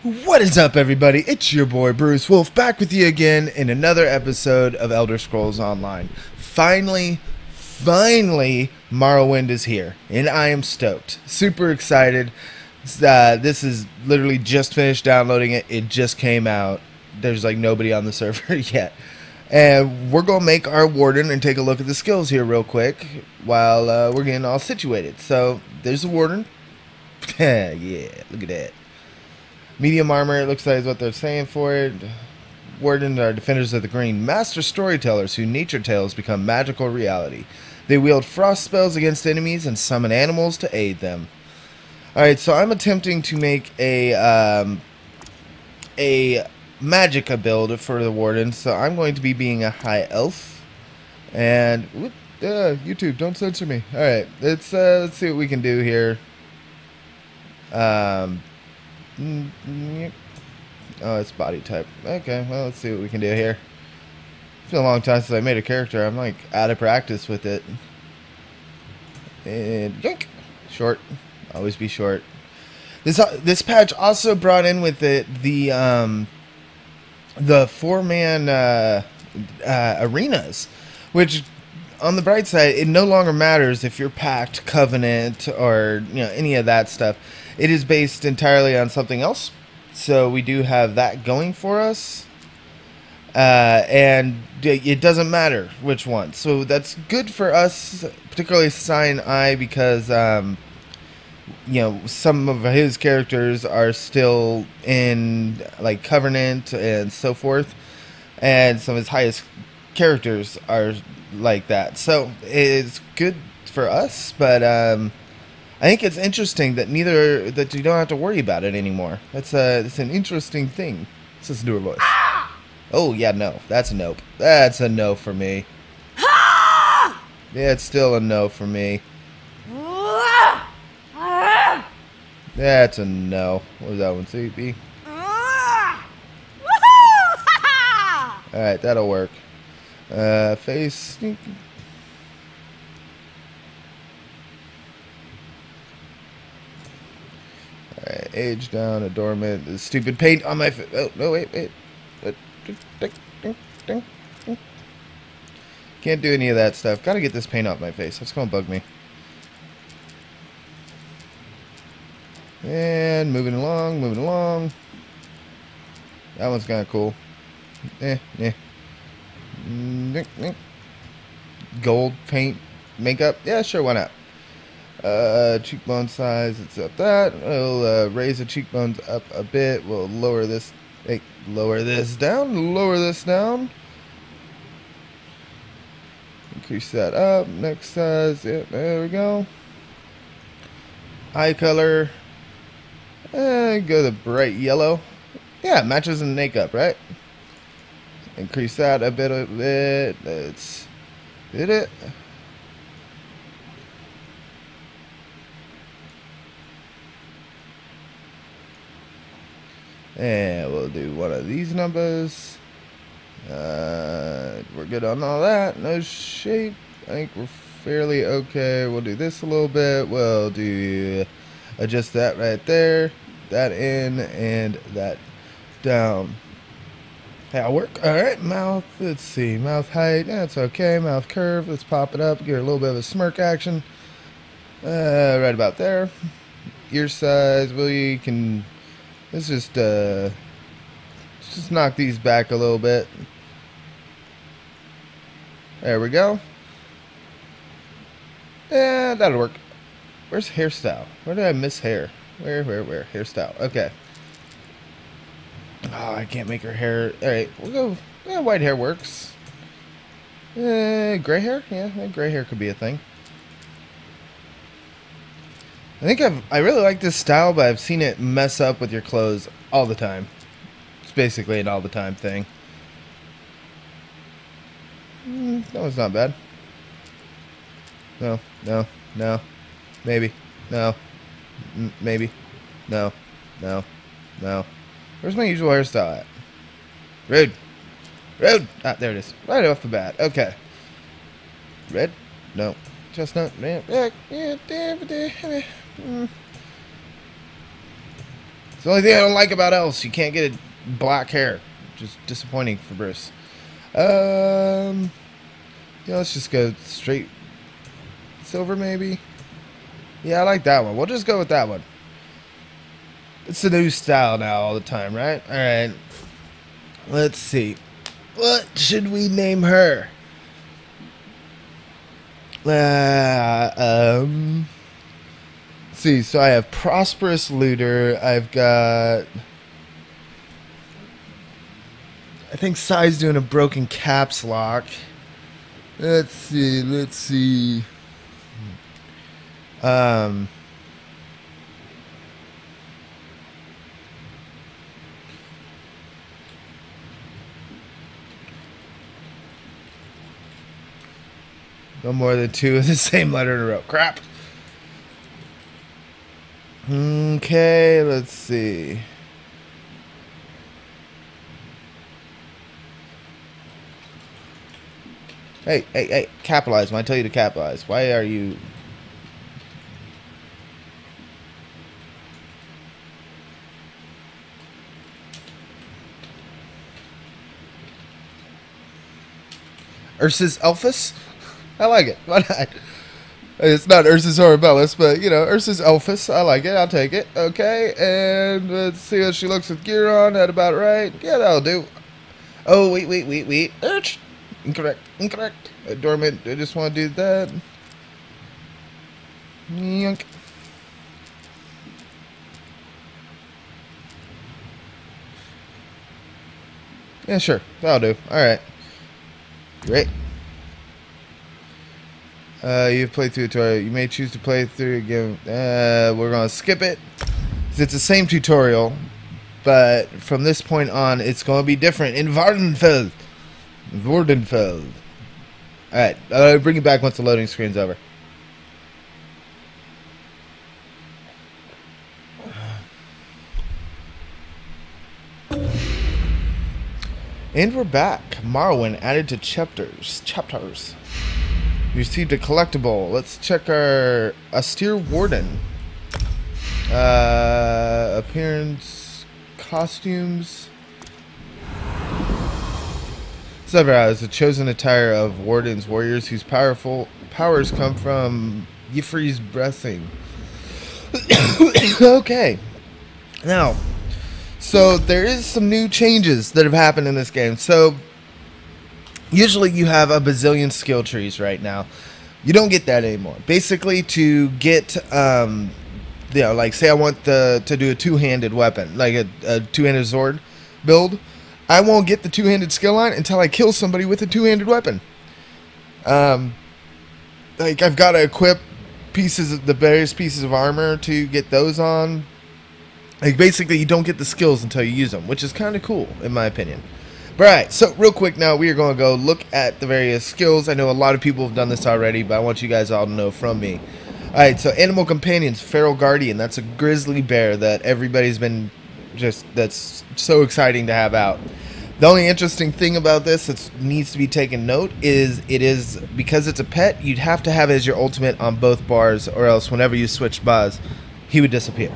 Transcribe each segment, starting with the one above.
What is up, everybody? It's your boy Bruce Wulfe back with you again in another episode of Elder Scrolls Online. Finally, Morrowind is here, and I am stoked. Super excited. This is literally just finished downloading it. It just came out. There's like nobody on the server yet. And we're going to make our Warden and take a look at the skills here real quick while we're getting all situated. So, there's the Warden. Yeah, look at that. Medium armor, it looks like is what they're saying for it. Wardens are defenders of the green, master storytellers whose nature tales become magical reality. They wield frost spells against enemies and summon animals to aid them. Alright, so I'm attempting to make a magicka build for the Warden, so I'm going to be being a high elf. And, whoop, YouTube, don't censor me. Alright, let's see what we can do here. Oh, it's body type. Okay, well, let's see what we can do here. It's been a long time since I made a character. I'm like out of practice with it. And yoink! Short. Always be short. This patch also brought in with it the 4-man arenas, which on the bright side, it no longer matters if you're Pact, Covenant, or any of that stuff. It is based entirely on something else, so we do have that going for us, and it doesn't matter which one. So that's good for us, particularly Sign I, because some of his characters are still in like Covenant and so forth, and some of his highest characters are like that. So it's good for us, but I think it's interesting that that you don't have to worry about it anymore. It's an interesting thing. Let's listen to her voice. Oh yeah, no, that's a nope. That's a no for me. Yeah, it's still a no for me. That's a no. What was that one? C, B. All right, that'll work. Face. Alright, age down, adornment, the stupid paint on my face. Oh, no, wait. Can't do any of that stuff. Gotta get this paint off my face. That's gonna bug me. And moving along. That one's kinda cool. Gold paint makeup. Yeah, sure, why not? Cheekbone size, it's up that. We'll raise the cheekbones up a bit. We'll lower this. Hey, lower this down. Increase that up. Next size. Yeah, there we go. Eye color. Go the bright yellow. Yeah, matches in makeup, right? Increase that a bit. Let's hit it. And we'll do one of these numbers. We're good on all that. No shape. I think we're fairly okay. We'll do this a little bit. We'll do adjust that right there. That in and that down. That'll work. Alright, mouth. Let's see. Mouth height. That's okay. Mouth curve. Let's pop it up. Give it a little bit of a smirk action. Right about there. Ear size. We can... Let's just knock these back a little bit. There we go. Yeah, that'll work. Where's hairstyle? Where did I miss hair? Where? Hairstyle. Okay. Oh, I can't make her hair. Alright, we'll go. Yeah, white hair works. Gray hair? Yeah, gray hair could be a thing. I really like this style, but I've seen it mess up with your clothes all the time. It's basically an all the time thing. That one's not bad. No. Maybe. No. Maybe. No. Where's my usual hairstyle at? Rude. Ah, there it is. Right off the bat. Okay. Red? No. Chestnut? Yeah. the only thing I don't like about elves. You can't get black hair. Just disappointing for Bruce. Yeah, let's just go straight silver, maybe. Yeah, I like that one. We'll just go with that one. It's the new style now all the time, right? All right. Let's see. What should we name her? Let's see. So I have prosperous looter. I've got, I think Sai's doing a broken caps lock. Let's see. No more than 2 of the same letter in a row. Crap. Okay, let's see. Hey, capitalize. When I tell you to capitalize, why are you... Ursus Elphus? I like it. Why not? It's not Ursus Horribilis, but, you know, Ursus Elphus. I like it. I'll take it. Okay, and let's see how she looks with gear on. That about right? Yeah, that'll do. Oh, wait. Incorrect. Dormant. I just want to do that. Yunk. Yeah, sure. That'll do. Alright. Great. You've played through a tutorial. You may choose to play through again. We're going to skip it. It's the same tutorial, but from this point on, it's going to be different in Wardenfeld. Alright, I'll bring it back once the loading screen's over. And we're back. Morrowind added to chapters. We received a collectible. Let's check our austere Warden. Appearance, costumes. Severa is the chosen attire of Warden's warriors whose powers come from Y'ffre's breathing. Okay. Now, so there is some new changes that have happened in this game. So usually you have a bazillion skill trees right now. You don't get that anymore. Basically, to get, like say I want to do a two-handed weapon, like a two-handed sword build, I won't get the two-handed skill line until I kill somebody with a two-handed weapon. Like I've got to equip the various pieces of armor to get those on. Like basically, you don't get the skills until you use them, which is kind of cool in my opinion. Alright, so real quick now, we are going to go look at the various skills. I know a lot of people have done this already, but I want you guys all to know from me. Alright, so Animal Companions, Feral Guardian. That's a grizzly bear that everybody's been that's so exciting to have out. The only interesting thing about this that needs to be taken note is because it's a pet, you'd have to have it as your ultimate on both bars, or else whenever you switch bars, he would disappear.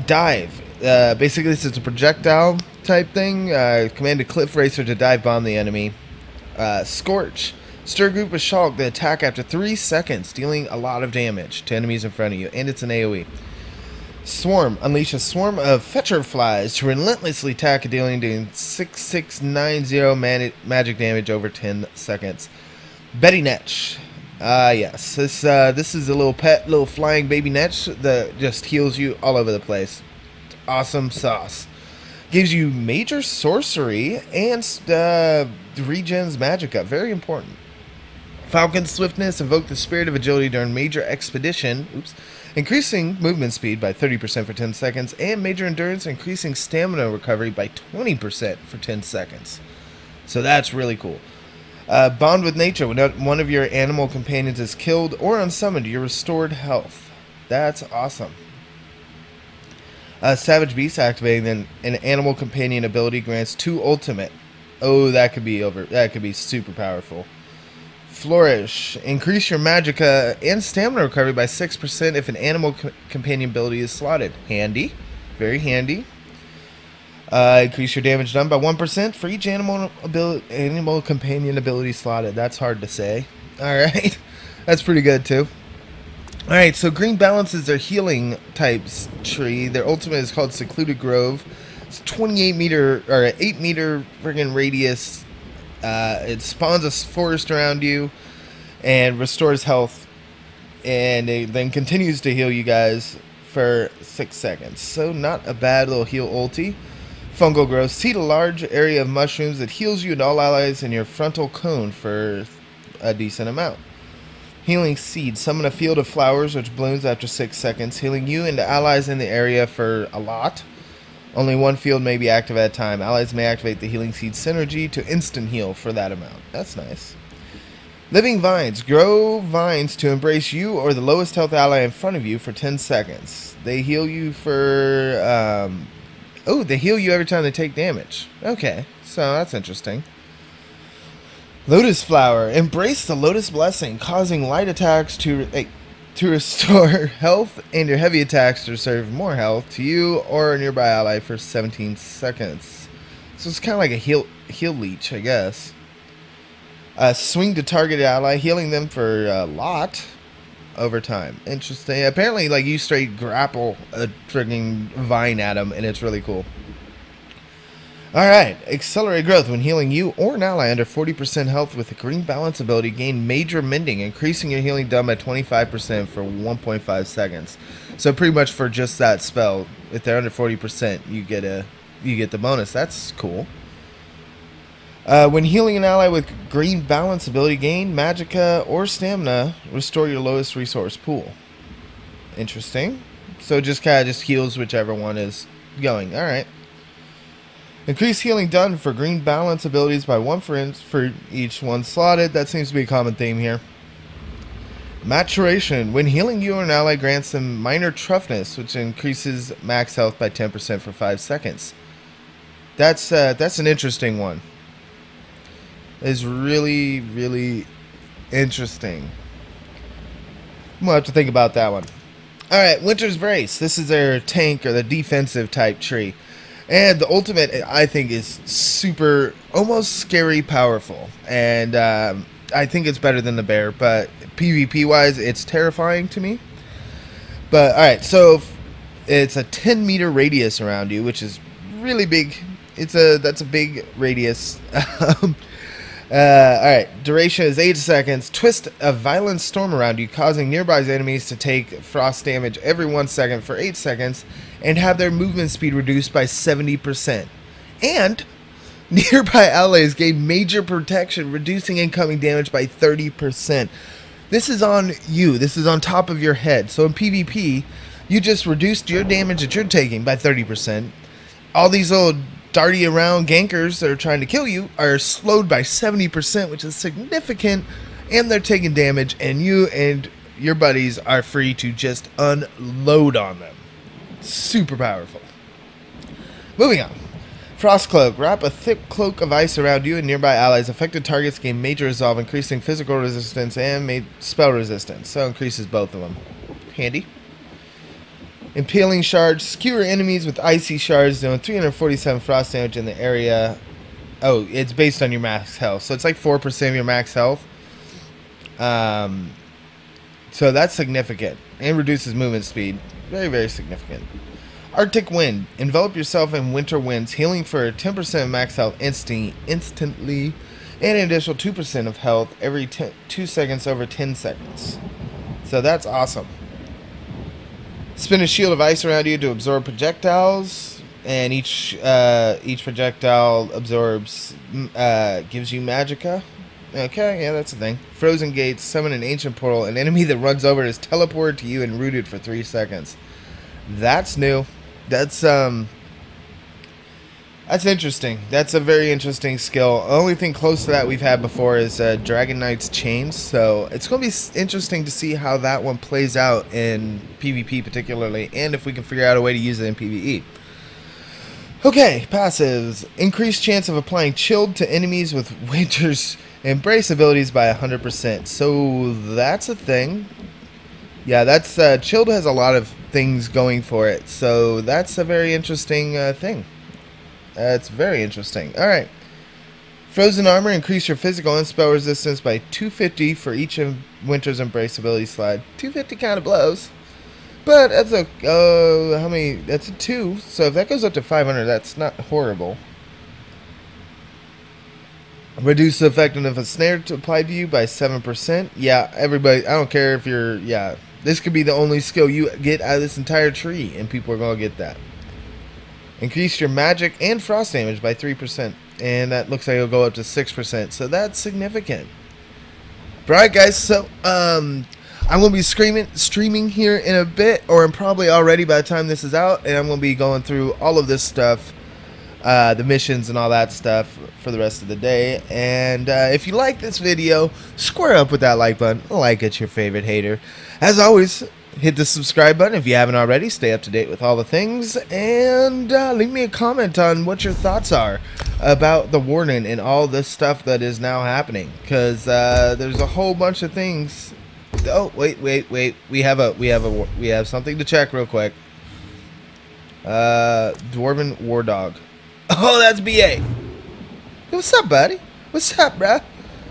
Dive. Basically, this is a projectile type thing. Command a cliff racer to dive bomb the enemy. Scorch. Stir a group of Shulk that attack after 3 seconds, dealing a lot of damage to enemies in front of you, and it's an AoE. Swarm. Unleash a swarm of fetcher flies to relentlessly attack a doing 6690 magic damage over 10 seconds. Betty Netch. Yes. This is a little flying baby Netch that just heals you all over the place. Awesome sauce. Gives you major sorcery and regens magic up. Very important. Falcon Swiftness. Invoke the spirit of agility during major expedition. Oops. Increasing movement speed by 30% for 10 seconds. And major endurance. Increasing stamina recovery by 20% for 10 seconds. So that's really cool. Bond with nature. When one of your animal companions is killed or unsummoned, you're restored health. That's awesome. Savage Beast. Activating an animal companion ability grants 2 ultimate. Oh, that could be super powerful. Flourish. Increase your magicka and stamina recovery by 6% if an animal companion ability is slotted. Handy. Very handy. Increase your damage done by 1% for each animal companion ability slotted. That's hard to say. Alright. That's pretty good too. Alright, so green balances their healing types tree. Their ultimate is called Secluded Grove. It's 28 meter or 8 meter friggin' radius. It spawns a forest around you and restores health, and it then continues to heal you guys for 6 seconds. So not a bad little heal ulti. Fungal growth. Seed a large area of mushrooms that heals you and all allies in your frontal cone for a decent amount. Healing seed. Summon a field of flowers which blooms after 6 seconds, healing you and allies in the area for a lot. Only one field may be active at a time. Allies may activate the healing seed synergy to instant heal for that amount. That's nice. Living vines. Grow vines to embrace you or the lowest health ally in front of you for 10 seconds. They heal you for... they heal you every time they take damage. Okay, so that's interesting. Lotus flower. Embrace the lotus blessing, causing light attacks to restore health and your heavy attacks to serve more health to you or a nearby ally for 17 seconds. So it's kind of like a heal leech, I guess. Swing to targeted ally, healing them for a lot over time. Interesting. Apparently, like, you straight grapple a frigging vine at them, and it's really cool. Alright, accelerate growth. When healing you or an ally under 40% health with a green balance ability, gain major mending, increasing your healing done by 25% for 1.5 seconds. So pretty much for just that spell, if they're under 40%, you get the bonus. That's cool. When healing an ally with green balance ability, gain magicka or stamina, restore your lowest resource pool. Interesting. So just kind of heals whichever one is going. Alright. Increase healing done for green balance abilities by 1 for each one slotted. That seems to be a common theme here. Maturation. When healing you or an ally grants them minor toughness, which increases max health by 10% for 5 seconds. That's an interesting one. It's really, really interesting. I'm going to have to think about that one. Alright, Winter's Brace. This is their tank or the defensive type tree. And the ultimate, I think, is super, almost scary powerful. And I think it's better than the bear. But PvP-wise, it's terrifying to me. But, alright, so it's a 10 meter radius around you, which is really big. That's a big radius. Alright, duration is 8 seconds. Twist a violent storm around you, causing nearby enemies to take frost damage every 1 second for 8 seconds, and have their movement speed reduced by 70%. And nearby allies gain major protection, reducing incoming damage by 30%. This is on you. This is on top of your head. So in PvP, you just reduced your damage that you're taking by 30%. All these little darty around gankers that are trying to kill you are slowed by 70%, which is significant, and they're taking damage, and you and your buddies are free to just unload on them. Super powerful. Moving on. Frost Cloak. Wrap a thick cloak of ice around you and nearby allies. Affected targets gain major resolve, increasing physical resistance and spell resistance. So increases both of them. Handy. Impaling Shards. Skewer enemies with icy shards, doing 347 frost damage in the area. Oh, it's based on your max health. So it's like 4% of your max health. So that's significant. And reduces movement speed. Very, very significant. Arctic Wind. Envelop yourself in winter winds, healing for 10% of max health instantly, and an additional 2% of health every 2 seconds over 10 seconds. So that's awesome. Spin a shield of ice around you to absorb projectiles, and each projectile absorbs gives you magicka. Okay, yeah, that's the thing. Frozen Gates. Summon an ancient portal. An enemy that runs over it is teleported to you and rooted for 3 seconds. That's new. That's interesting. That's a very interesting skill. The only thing close to that we've had before is Dragon Knight's Chains. So it's going to be interesting to see how that one plays out in PvP particularly, and if we can figure out a way to use it in PvE. Okay, passives. Increased chance of applying chilled to enemies with Winter's Embrace abilities by 100%. So that's a thing. Yeah, that's chilled has a lot of things going for it. So that's a very interesting thing. That's very interesting. All right. Frozen armor, increase your physical and spell resistance by 250 for each of Winter's Embrace ability slide. 250 kind of blows. But that's a, how many? That's a 2. So if that goes up to 500, that's not horrible. Reduce the effectiveness of a snare to apply to you by 7%. Yeah, everybody, I don't care if you're, yeah. This could be the only skill you get out of this entire tree, and people are going to get that. Increase your magic and frost damage by 3%. And that looks like it'll go up to 6%. So that's significant. Alright guys, so I'm going to be streaming here in a bit, or I'm probably already by the time this is out, and I'm going to be going through all of this stuff, the missions and all that stuff for the rest of the day. And if you like this video, square up with that like button. Like it's your favorite hater. As always, hit the subscribe button if you haven't already. Stay up to date with all the things, and leave me a comment on what your thoughts are about the Warden and all this stuff that is now happening, because there's a whole bunch of things. Oh, wait, we have something to check real quick. Dwarven War Dog. Oh, that's BA. Hey, what's up, buddy? What's up, bruh?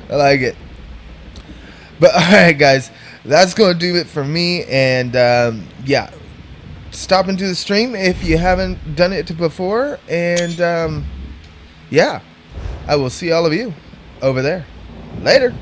I like it. But alright guys, that's going to do it for me. And yeah, stop into the stream if you haven't done it before. And yeah, I will see all of you over there. Later.